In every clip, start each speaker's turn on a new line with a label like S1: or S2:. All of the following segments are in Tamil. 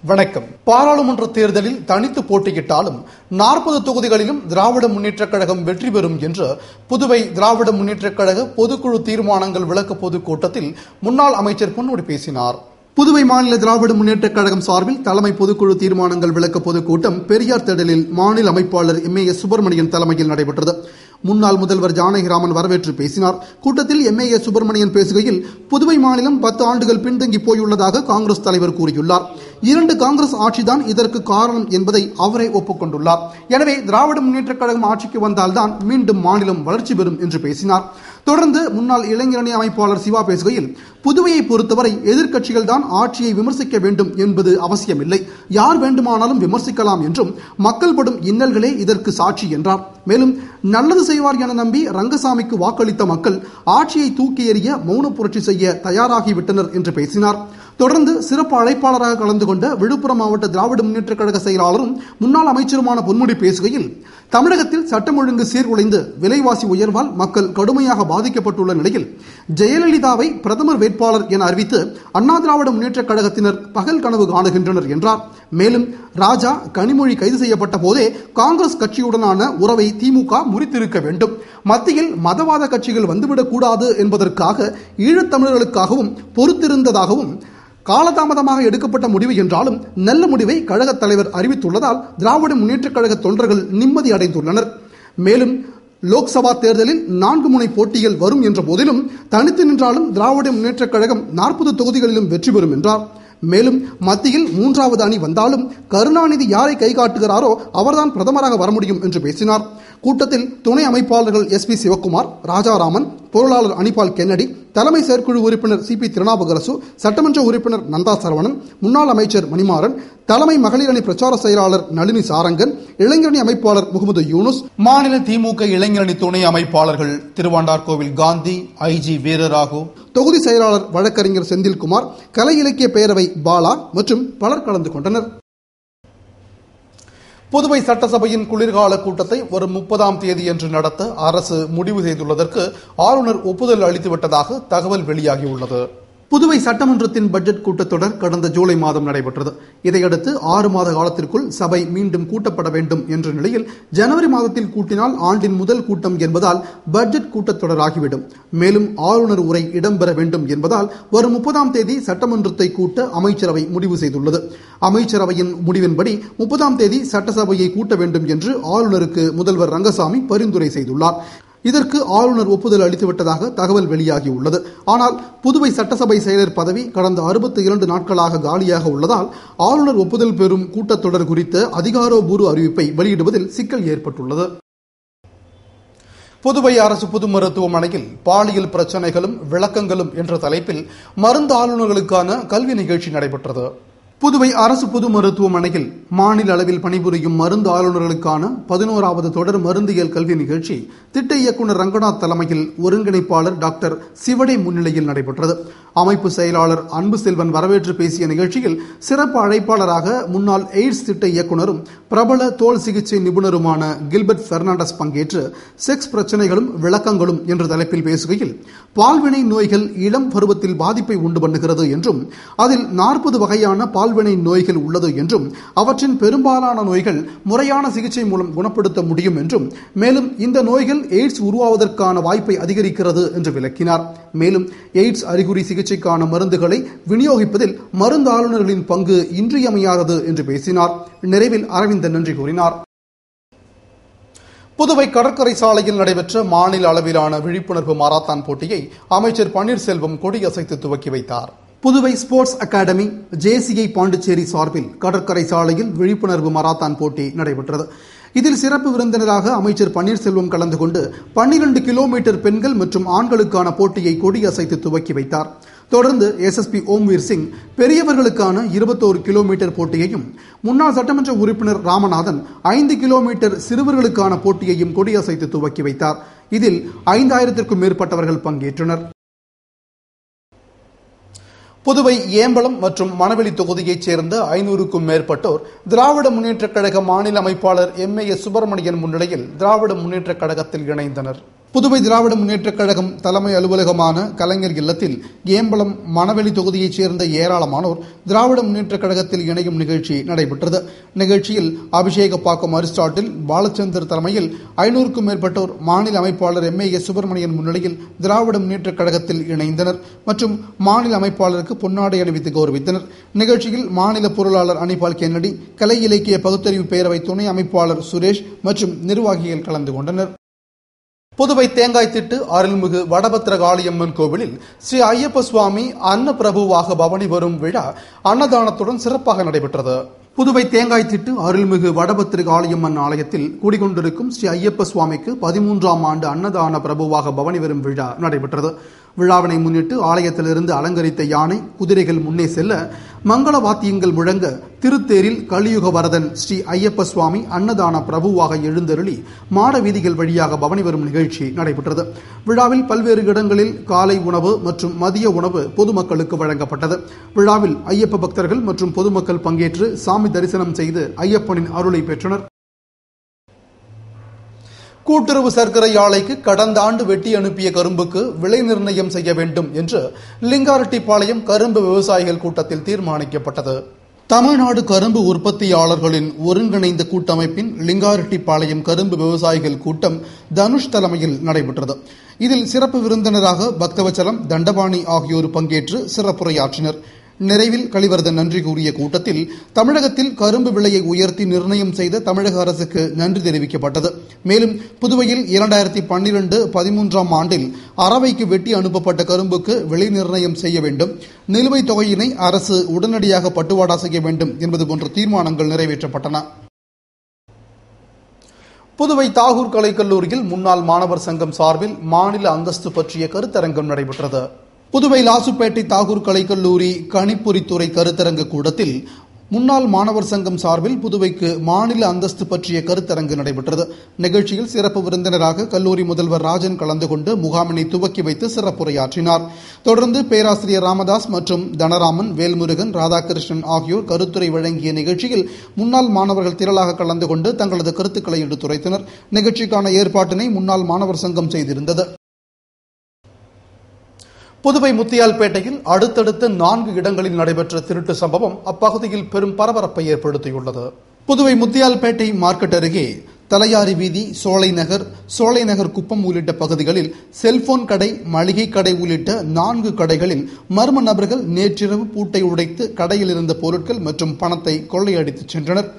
S1: வணக்கம். பாராளுமன்ற தேர்தலில் தனித்து போட்டியிட்டாலும் 40 தொகுதிகளிலும் திராவிட முன்னேற்றக் கழகம் வெற்றி பெறும் என்று புதுவை திராவிட முன்னேற்றக் கழக பொதுக்குழு தீர்மானங்கள் விளக்க பொதுக்கூட்டத்தில் முன்னாள் அமைச்சர் பொன்முடி பேசினார். புதுவை மாநில திராவிட முன்னேற்றக் கழகம் சார்பில் தலைமை பொதுக்குழு தீர்மானங்கள் விளக்க பொதுக்கூட்டம் பெரியார் திடலில் மாநில அமைப்பாளர் MAS சுப்பிரமணியன் தலைமையில் நடைபெற்றது. முன்னாள் முதல்வர் ஜானகிராமன் வரவேற்று பேசினார். கூட்டத்தில் MAS சுப்பிரமணியன் பேசுகையில், புதுவை மாநிலம் 10 ஆண்டுகள் பின்தங்கி போயுள்ளதாக காங்கிரஸ் தலைவர் கூறியுள்ளார். 2 காங்கிரஸ் ஆட்சிதான் இதற்கு காரணம் என்பதை அவரே ஒப்புக்கொண்டுள்ளார். எனவே திராவிட முன்னேற்றக் கழகம் ஆட்சிக்கு வந்தால்தான் மீண்டும் மாநிலம் வளர்ச்சி பெறும் என்று பேசினார். தொடர்ந்து முன்னாள் இளைஞரணி அமைப்பாளர் சிவா பேசுகையில், புதுவையை பொறுத்தவரை எதிர்க்கட்சிகள் தான் ஆட்சியை விமர்சிக்க வேண்டும் என்பது அவசியமில்லை, யார் வேண்டுமானாலும் விமர்சிக்கலாம் என்றும் மக்கள் படும் இன்னல்களே இதற்கு சாட்சி என்றார். மேலும் நல்லது செய்வார் என நம்பி ரங்கசாமிக்கு வாக்களித்த மக்கள் ஆட்சியை தூக்கி எறிய மௌன புரட்சி செய்ய தயாராகிவிட்டனர் என்று பேசினார். தொடர்ந்து சிறப்பு அழைப்பாளராக கலந்து கொண்ட விழுப்புரம் மாவட்ட திராவிட முன்னேற்றக் கழக செயலாளரும் முன்னாள் அமைச்சருமான பொன்முடி பேசுகையில், தமிழகத்தில் சட்டம் ஒழுங்கு சீர்குலைந்து விலைவாசி உயர்வால் மக்கள் கடுமையாக பாதிக்கப்பட்டுள்ள நிலையில் ஜெயலலிதாவை பிரதமர் வேட்பாளர் என அறிவித்து அண்ணா திராவிட முன்னேற்றக் கழகத்தினர் பகல் கனவு காணுகின்றனர் என்றார். மேலும் ராஜா கனிமொழி கைது செய்யப்பட்ட போதே காங்கிரஸ் கட்சியுடனான உறவை திமுக முறித்திருக்க வேண்டும், மத்தியில் மதவாத கட்சிகள் வந்துவிடக் கூடாது என்பதற்காக ஈழத்தமிழர்களுக்காகவும் பொறுத்திருந்ததாகவும், காலதாமதமாக எடுக்கப்பட்ட முடிவு என்றாலும் நல்ல முடிவை கழகத் தலைவர் அறிவித்துள்ளதால் திராவிட முன்னேற்றக் கழக தொண்டர்கள் நிம்மதி அடைந்துள்ளனர். மேலும் லோக்சபா தேர்தலில் 4 முனை போட்டிகள் வரும் என்ற போதிலும் தனித்து நின்றாலும் திராவிட முன்னேற்றக் கழகம் 40 தொகுதிகளிலும் வெற்றி பெறும் என்றார். மேலும் மத்தியில் 3வது அணி வந்தாலும் கருணாநிதி யாரை கை காட்டுகிறாரோ அவர்தான் பிரதமராக வர முடியும் என்று பேசினார். கூட்டத்தில் துணை அமைப்பாளர்கள் SP சிவக்குமார், ராஜாராமன், பொருளாளர் அனிபால் கென்னடி, தலைமை செயற்குழு உறுப்பினர் CP திருநாவுக்கரசு, சட்டமன்ற உறுப்பினர் நந்தா சரவணன், முன்னாள் அமைச்சர் மணிமாறன், தலைமை மகளிர் அணி பிரச்சார செயலாளர் நளினி சாரங்கன், இளைஞரணி அமைப்பாளர் முகமது யூனுஸ், மாநில திமுக இளைஞரணி துணை அமைப்பாளர்கள் திருவாண்டார்கோவில் காந்தி, IG வீரராகு, தொகுதி செயலாளர் வழக்கறிஞர் செந்தில்குமார், கலை இலக்கிய பேரவை பாலா மற்றும் பலர் கலந்து கொண்டனர். புதுவை சட்டசபையின் குளிர்கால கூட்டத்தை வரும் 30ஆம் தேதியன்று நடத்த அரசு முடிவு செய்துள்ளதற்கு ஆளுநர் ஒப்புதல் அளித்துவிட்டதாக தகவல் வெளியாகியுள்ளது. புதுவை சட்டமன்றத்தின் பட்ஜெட் கூட்டத்தொடர் கடந்த ஜூலை மாதம் நடைபெற்றது. இதையடுத்து 6 மாத காலத்திற்குள் சபை மீண்டும் கூட்டப்பட வேண்டும் என்ற நிலையில் ஜனவரி மாதத்தில் கூட்டினால் ஆண்டின் முதல் கூட்டம் என்பதால் பட்ஜெட் கூட்டத்தொடர் ஆகிவிடும். மேலும் ஆளுநர் உரை இடம்பெற வேண்டும் என்பதால் வரும் 30ஆம் தேதி சட்டமன்றத்தை கூட்ட அமைச்சரவை முடிவு செய்துள்ளது. அமைச்சரவையின் முடிவின்படி 30ஆம் தேதி சட்டசபையை கூட்ட வேண்டும் என்று ஆளுநருக்கு முதல்வர் ரங்கசாமி பரிந்துரை செய்துள்ளார். இதற்கு ஆளுநர் ஒப்புதல் அளித்துவிட்டதாக தகவல் வெளியாகியுள்ளது. ஆனால் புதுவை சட்டசபை செயலர் பதவி கடந்த 62 நாட்களாக காலியாக உள்ளதால் ஆளுநர் ஒப்புதல் பெறும் கூட்டத்தொடர் குறித்த அதிகாரப்பூர்வ அறிவிப்பை வெளியிடுவதில் சிக்கல் ஏற்பட்டுள்ளது. புதுவை அரசு பொது மருத்துவமனையில் பாலியல் பிரச்சனைகளும் விளக்கங்களும் என்ற தலைப்பில் மருந்து ஆளுநர்களுக்கான கல்வி நிகழ்ச்சி நடைபெற்றது. புதுவை அரசு பொது மருத்துவமனையில் மாநில அளவில் பணிபுரியும் மருந்து ஆளுநர்களுக்கான 11வது தொடர் மருந்தியல் கல்வி நிகழ்ச்சி திட்ட இயக்குநர் ரங்கநாத் தலைமையில் ஒருங்கிணைப்பாளர் டாக்டர் சிவடை முன்னிலையில் நடைபெற்றது. அமைப்பு செயலாளர் அன்பு செல்வன் வரவேற்று பேசிய நிகழ்ச்சியில் சிறப்பு அழைப்பாளராக முன்னாள் எய்ட்ஸ் திட்ட இயக்குநரும் பிரபல தோல் சிகிச்சை நிபுணருமான கில்பர்ட் பெர்னாண்டஸ் பங்கேற்று செக்ஸ் பிரச்சனைகளும் விளக்கங்களும் என்ற தலைப்பில் பேசுகையில், பால்வினை நோய்கள் இளம் பருவத்தில் பாதிப்பை உண்டு பண்ணுகிறது என்றும் அதில் 40 வகையான பால்வினை நோய்கள் உள்ளது என்றும் அவற்றின் பெரும்பாலான நோய்கள் முறையான சிகிச்சை மூலம் குணப்படுத்த முடியும் என்றும், மேலும் இந்த நோய்கள் எய்ட்ஸ் உருவாவதற்கான வாய்ப்பை அதிகரிக்கிறது என்று விளக்கினார். மேலும் எய்ட்ஸ் அறிகுறி சிகிச்சைக்கான மருந்துகளை விநியோகிப்பதில் மருந்து ஆளுநர்களின் பங்கு இன்றியமையாதது என்று பேசினார். நிறைவில் அரவிந்தன் நன்றி கூறினார். புதுவை கடற்கரை சாலையில் நடைபெற்ற மாநில அளவிலான விழிப்புணர்வு மாரத்தான் போட்டியை அமைச்சர் பன்னீர்செல்வம் கொடியசைத்து துவக்கி வைத்தார். Puduvai sports academy JCI Pondicherry சார்பில் கடற்கரை சாலையில் விழிப்புணர்வு மாரத்தான் போட்டி நடைபெற்றது. இதில் சிறப்பு விருந்தினராக அமைச்சர் பன்னீர்செல்வம் கலந்து கொண்டு 12 கிலோமீட்டர் பெண்கள் மற்றும் ஆண்களுக்கான போட்டியை கொடியசைத்து துவக்கி வைத்தார். தொடர்ந்து SSP ஓம்வீர் சிங் பெரியவர்களுக்கான 21 கிலோமீட்டர் போட்டியையும், முன்னாள் சட்டமன்ற உறுப்பினர் ராமநாதன் 5 கிலோமீட்டர் சிறுவர்களுக்கான போட்டியையும் கொடியசைத்து துவக்கி வைத்தார். இதில் 5000க்கும் மேற்பட்டவர்கள் பங்கேற்றனர். புதுவை ஏம்பலம் மற்றும் மணவெளி தொகுதியைச் சேர்ந்த 500க்கும் மேற்பட்டோர் திராவிட முன்னேற்றக் கழக மாநில அமைப்பாளர் MAS சுப்பிரமணியன் முன்னிலையில் திராவிட முன்னேற்றக் கழகத்தில் இணைந்தனர். புதுவை திராவிட முன்னேற்றக் கழகம் தலைமை அலுவலகமான கலைஞர் இல்லத்தில் ஏம்பலம் மணவெளி தொகுதியைச் சேர்ந்த ஏராளமானோர் திராவிட முன்னேற்றக் கழகத்தில் இணையும் நிகழ்ச்சி நடைபெற்றது. நிகழ்ச்சியில் அபிஷேகப்பாக்கம் அரிஸ்டாட்டில் பாலச்சந்தர் தலைமையில் 500க்கும் மேற்பட்டோர் மாநில அமைப்பாளர் MAS சுப்பிரமணியன் முன்னிலையில் திராவிட முன்னேற்றக் கழகத்தில் இணைந்தனர் மற்றும் மாநில அமைப்பாளருக்கு பொன்னாடை அணிவித்து கௌரவித்தனர். நிகழ்ச்சியில் மாநில பொருளாளர் அனிபால் கென்னடி, கலை இலக்கிய பகுத்தறிவு பேரவை துணை அமைப்பாளர் சுரேஷ் மற்றும் நிர்வாகிகள் கலந்து கொண்டனர். புதுவை தேங்காய்த்திட்டு அருள்மிகு வடபத்திரகாளியம்மன் கோவிலில் ஸ்ரீ ஐயப்ப சுவாமி அன்ன பிரபுவாக பவனி வரும் விழா அன்னதானத்துடன் சிறப்பாக நடைபெற்றது. புதுவை தேங்காய்த்திட்டு அருள்மிகு வடபத்திரகாளியம்மன் ஆலயத்தில் குடிகொண்டிருக்கும் ஸ்ரீ ஐயப்ப சுவாமிக்கு 13ஆம் ஆண்டு அன்னதான பிரபுவாக பவனி வரும் விழா நடைபெற்றது. விழாவினை முன்னிட்டு ஆலயத்திலிருந்து அலங்கரித்த யானை, குதிரைகள் முன்னே செல்ல மங்கள வாத்தியங்கள் முழங்க திருத்தேரில் கலியுக வரதன் ஸ்ரீ ஐயப்ப சுவாமி அன்னதான பிரபுவாக எழுந்தருளி மாட வீதிகள் வழியாக பவனி வரும் நிகழ்ச்சி நடைபெற்றது. விழாவில் பல்வேறு இடங்களில் காலை உணவு மற்றும் மதிய உணவு பொதுமக்களுக்கு வழங்கப்பட்டது. விழாவில் ஐயப்ப பக்தர்கள் மற்றும் பொதுமக்கள் பங்கேற்று சாமி தரிசனம் செய்து ஐயப்பனின் அருளை பெற்றனர். கூட்டுறவு சர்க்கரை ஆலைக்கு கடந்த ஆண்டு வெட்டி அனுப்பிய கரும்புக்கு விலை நிர்ணயம் செய்ய வேண்டும் என்று லிங்காரெட்டிப்பாளையம் கரும்பு விவசாயிகள் கூட்டத்தில் தீர்மானிக்கப்பட்டது. தமிழ்நாடு கரும்பு உற்பத்தியாளர்களின் ஒருங்கிணைந்த கூட்டமைப்பின் லிங்காரெட்டிப்பாளையம் கரும்பு விவசாயிகள் கூட்டம் தனுஷ் தலைமையில் நடைபெற்றது. இதில் சிறப்பு விருந்தினராக பக்தவச்சலம், தண்டபாணி ஆகியோர் பங்கேற்று சிறப்புரையாற்றினர். நிறைவில் கலிவர்தன் நன்றி கூறிய கூட்டத்தில் தமிழகத்தில் கரும்பு விலையை உயர்த்தி நிர்ணயம் செய்த தமிழக அரசுக்கு நன்றி தெரிவிக்கப்பட்டது. மேலும் புதுவையில் 2012-13ஆம் ஆண்டில் அரவைக்கு வெட்டி அனுப்பப்பட்ட கரும்புக்கு விலை நிர்ணயம் செய்ய வேண்டும், நிலுவைத் தொகையினை அரசு உடனடியாக பட்டுவாடா செய்ய வேண்டும் என்பது போன்ற தீர்மானங்கள் நிறைவேற்றப்பட்டன. புதுவை தாகூர் கலைக்கல்லூரியில் முன்னாள் மாணவர் சங்கம் சார்பில் மாநில அந்தஸ்து பற்றிய கருத்தரங்கம் நடைபெற்றது. புதுவை லாசுப்பேட்டை தாகூர் கலைக்கல்லூரி கணிப்பொறித்துறை கருத்தரங்கு கூடத்தில் முன்னாள் மாணவர் சங்கம் சார்பில் புதுவைக்கு மாநில அந்தஸ்து பற்றிய கருத்தரங்கு நடைபெற்றது. நிகழ்ச்சியில் சிறப்பு விருந்தினராக கல்லூரி முதல்வர் ராஜன் கலந்து கொண்டு முகாமினை துவக்கி வைத்து சிறப்புரையாற்றினார். தொடர்ந்து பேராசிரியர் ராமதாஸ் மற்றும் தனராமன், வேல்முருகன், ராதாகிருஷ்ணன் ஆகியோர் கருத்துரை வழங்கிய நிகழ்ச்சியில் முன்னாள் மாணவர்கள் திரளாக கலந்து கொண்டு தங்களது கருத்துக்களை எடுத்துரைத்தனர். நிகழ்ச்சிக்கான ஏற்பாட்டினை முன்னாள் மாணவர் சங்கம் செய்திருந்தது. புதுவை முத்தியால்பேட்டையில் அடுத்தடுத்து 4 இடங்களில் நடைபெற்ற திருட்டு சம்பவம் அப்பகுதியில் பெரும் பரபரப்பை ஏற்படுத்தியுள்ளது. புதுவை முத்தியால்பேட்டை மார்க்கெட் அருகே தலையாரி வீதி, சோலை நகர் குப்பம் உள்ளிட்ட பகுதிகளில் செல்போன் கடை, மளிகை கடை உள்ளிட்ட 4 கடைகளில் மர்ம நபர்கள் நேற்றிரவு பூட்டை உடைத்து கடையில் இருந்த பொருட்கள் மற்றும் பணத்தை கொள்ளையடித்துச் சென்றனர்.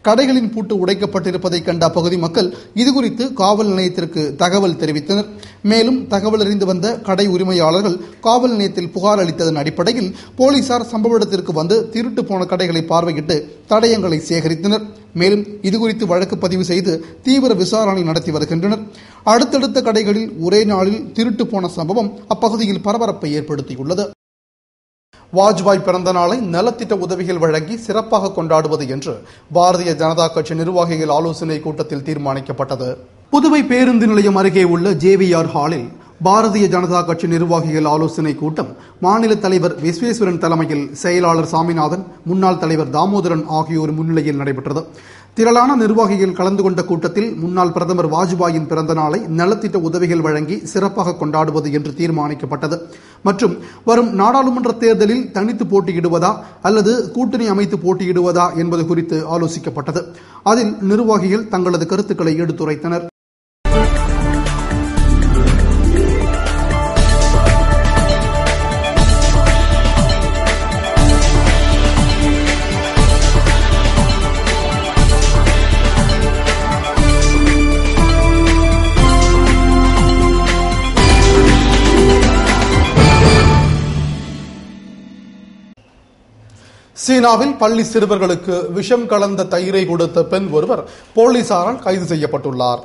S1: கடைகளின் பூட்டு உடைக்கப்பட்டிருப்பதை கண்ட அப்பகுதி மக்கள் இதுகுறித்து காவல் நிலையத்திற்கு தகவல் தெரிவித்தனர். மேலும் தகவல் அறிந்து வந்த கடை உரிமையாளர்கள் காவல் நிலையத்தில் புகார் அளித்ததன் அடிப்படையில் போலீசார் சம்பவ இடத்திற்கு வந்து திருட்டு போன கடைகளை பார்வையிட்டு தடயங்களை சேகரித்தனர். மேலும் இதுகுறித்து வழக்கு பதிவு செய்து தீவிர விசாரணை நடத்தி வருகின்றனர். அடுத்தடுத்த கடைகளில் ஒரே நாளில் திருட்டு போன சம்பவம் அப்பகுதியில் பரபரப்பை ஏற்படுத்தியுள்ளது. வாஜ்பாய் பிறந்த நாளை நலத்திட்ட உதவிகள் வழங்கி சிறப்பாக கொண்டாடுவது என்று பாரதிய ஜனதா கட்சி நிர்வாகிகள் ஆலோசனை கூட்டத்தில் தீர்மானிக்கப்பட்டது. புதுவை பேருந்து நிலையம் அருகே உள்ள JVR ஹாலில் பாரதிய ஜனதா கட்சி நிர்வாகிகள் ஆலோசனை கூட்டம் மாநில தலைவர் விஸ்வேஸ்வரன் தலைமையில் செயலாளர் சாமிநாதன், முன்னாள் தலைவர் தாமோதரன் ஆகியோர் முன்னிலையில் நடைபெற்றது. திரளான நிர்வாகிகள் கலந்து கொண்ட கூட்டத்தில் முன்னாள் பிரதமர் வாஜ்பாயின் பிறந்த நாளை நலத்திட்ட உதவிகள் வழங்கி சிறப்பாக கொண்டாடுவது என்று தீர்மானிக்கப்பட்டது. மற்றும் வரும் நாடாளுமன்ற தேர்தலில் தனித்து போட்டியிடுவதா அல்லது கூட்டணி அமைத்து போட்டியிடுவதா என்பது குறித்து ஆலோசிக்கப்பட்டது. அதில் நிர்வாகிகள் தங்களது கருத்துக்களை எடுத்துரைத்தனர். சீனாவில் பள்ளி சிறுவர்களுக்கு விஷம் கலந்த தயிரை கொடுத்த பெண் ஒருவர் போலீசாரால் கைது செய்யப்பட்டுள்ளார்.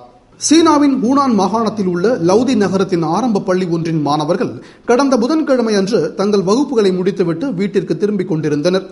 S1: சீனாவின் ஹூனான் மாகாணத்தில் உள்ள லவுதி நகரத்தின் ஆரம்ப பள்ளி ஒன்றின் மாணவர்கள் கடந்த புதன்கிழமை அன்று தங்கள் வகுப்புகளை முடித்துவிட்டு வீட்டிற்கு திரும்பிக் கொண்டிருந்தனர்.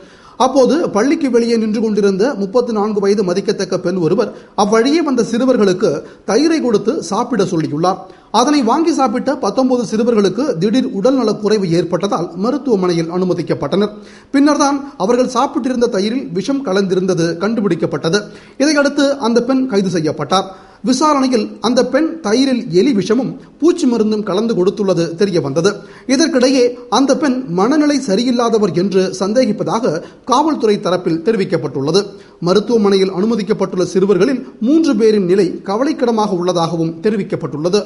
S1: அப்போது பள்ளிக்கு வெளியே நின்று கொண்டிருந்த 34 வயது மதிக்கத்தக்க பெண் ஒருவர் அவ்வழியே வந்த சிறுவர்களுக்கு தயிரை கொடுத்து சாப்பிட சொல்லியுள்ளார். அதனை வாங்கி சாப்பிட்ட 19 சிறுவர்களுக்கு திடீர் உடல்நலக் குறைவு ஏற்பட்டதால் மருத்துவமனையில் அனுமதிக்கப்பட்டனர். பின்னர்தான் அவர்கள் சாப்பிட்டிருந்த தயிரில் விஷம் கலந்திருந்தது கண்டுபிடிக்கப்பட்டது. இதையடுத்து அந்த பெண் கைது செய்யப்பட்டார். விசாரணையில் அந்த பெண் தயிரில் எலி விஷமும் பூச்சி மருந்தும் கலந்து கொடுத்துள்ளது தெரிய வந்தது. இதற்கிடையே அந்த பெண் மனநிலை சரியில்லாதவர் என்று சந்தேகிப்பதாக காவல்துறை தரப்பில் தெரிவிக்கப்பட்டுள்ளது. மருத்துவமனையில் அனுமதிக்கப்பட்டுள்ள சிறுவர்களில் 3 பேரின் நிலை கவலைக்கிடமாக உள்ளதாகவும் தெரிவிக்கப்பட்டுள்ளது.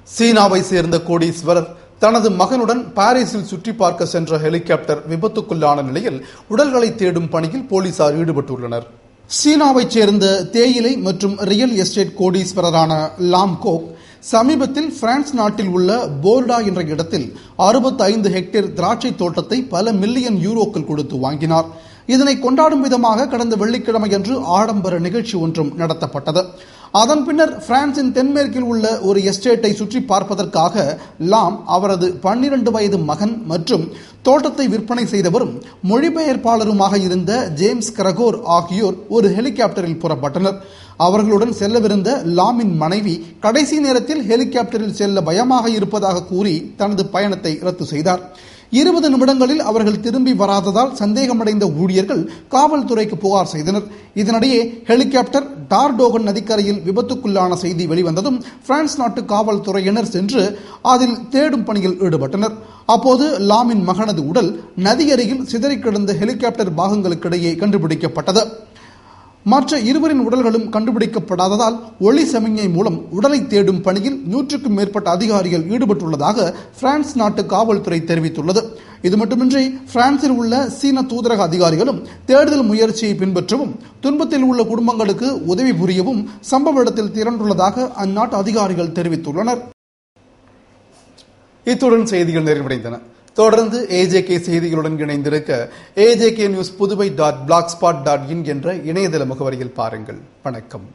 S1: சீனாவை சேர்ந்த கோடீஸ்வரர் தனது மகனுடன் பாரிஸில் சுற்றி பார்க்க சென்ற ஹெலிகாப்டர் விபத்துக்குள்ளான நிலையில் உடல்களை தேடும் பணியில் போலீசார் ஈடுபட்டுள்ளனர். சீனாவைச் சேர்ந்த தேயிலை மற்றும் ரியல் எஸ்டேட் கோடீஸ்வரரான லாம் கோக் சமீபத்தில் பிரான்ஸ் நாட்டில் உள்ள போர்டா என்ற இடத்தில் 65 ஹெக்டேர் திராட்சை தோட்டத்தை பல மில்லியன் யூரோக்கள் கொடுத்து வாங்கினார். இதனை கொண்டாடும் விதமாக கடந்த வெள்ளிக்கிழமையன்று ஆடம்பர நிகழ்ச்சி ஒன்றும் நடத்தப்பட்டது. அதன் பின்னர் பிரான்சின் தென்மேற்கில் உள்ள ஒரு எஸ்டேட்டை சுற்றி பார்ப்பதற்காக லாம், அவரது 12 வயது மகன் மற்றும் தோட்டத்தை விற்பனை செய்தவரும் மொழிபெயர்ப்பாளருமாக இருந்த ஜேம்ஸ் கிரகோர் ஆகியோர் ஒரு ஹெலிகாப்டரில் புறப்பட்டனர். அவர்களுடன் செல்லவிருந்த லாமின் மனைவி கடைசி நேரத்தில் ஹெலிகாப்டரில் செல்ல பயமாக இருப்பதாக கூறி தனது பயணத்தை ரத்து செய்தார். 20 நிமிடங்களில் அவர்கள் திரும்பி வராததால் சந்தேகமடைந்த ஊழியர்கள் காவல்துறைக்கு புகார் செய்தனர். இதனிடையே ஹெலிகாப்டர் டார்டோகன் நதிக்கரையில் விபத்துக்குள்ளான செய்தி வெளிவந்ததும் பிரான்ஸ் நாட்டு காவல்துறையினர் சென்று அதில் தேடும் பணியில் ஈடுபட்டனர். அப்போது லாமின் மகனது உடல் நதியருகில் சிதறி கிடந்த ஹெலிகாப்டர் பாகங்களுக்கிடையே கண்டுபிடிக்கப்பட்டது. மற்ற இருவரின் உடல்களும் கண்டுபிடிக்கப்படாததால் ஒளி சமிஞ்ஞை மூலம் உடலை தேடும் பணியில் 100க்கும் மேற்பட்ட அதிகாரிகள் ஈடுபட்டுள்ளதாக பிரான்ஸ் நாட்டு காவல்துறை தெரிவித்துள்ளது. இது மட்டுமின்றி பிரான்சில் உள்ள சீன தூதரக அதிகாரிகளும் தேடுதல் முயற்சியை பின்பற்றவும் துன்பத்தில் உள்ள குடும்பங்களுக்கு உதவி புரியவும் சம்பவ இடத்தில் திரண்டுள்ளதாக அந்நாட்டு அதிகாரிகள் தெரிவித்துள்ளனர். இத்துடன் செய்திகள் நிறைவடைந்தன. தொடர்ந்து AJK செய்திகளுடன் இணைந்திருக்க AJK News Puduvai.blogspot.in என்ற இணையதள முகவரியில் பாருங்கள். வணக்கம்.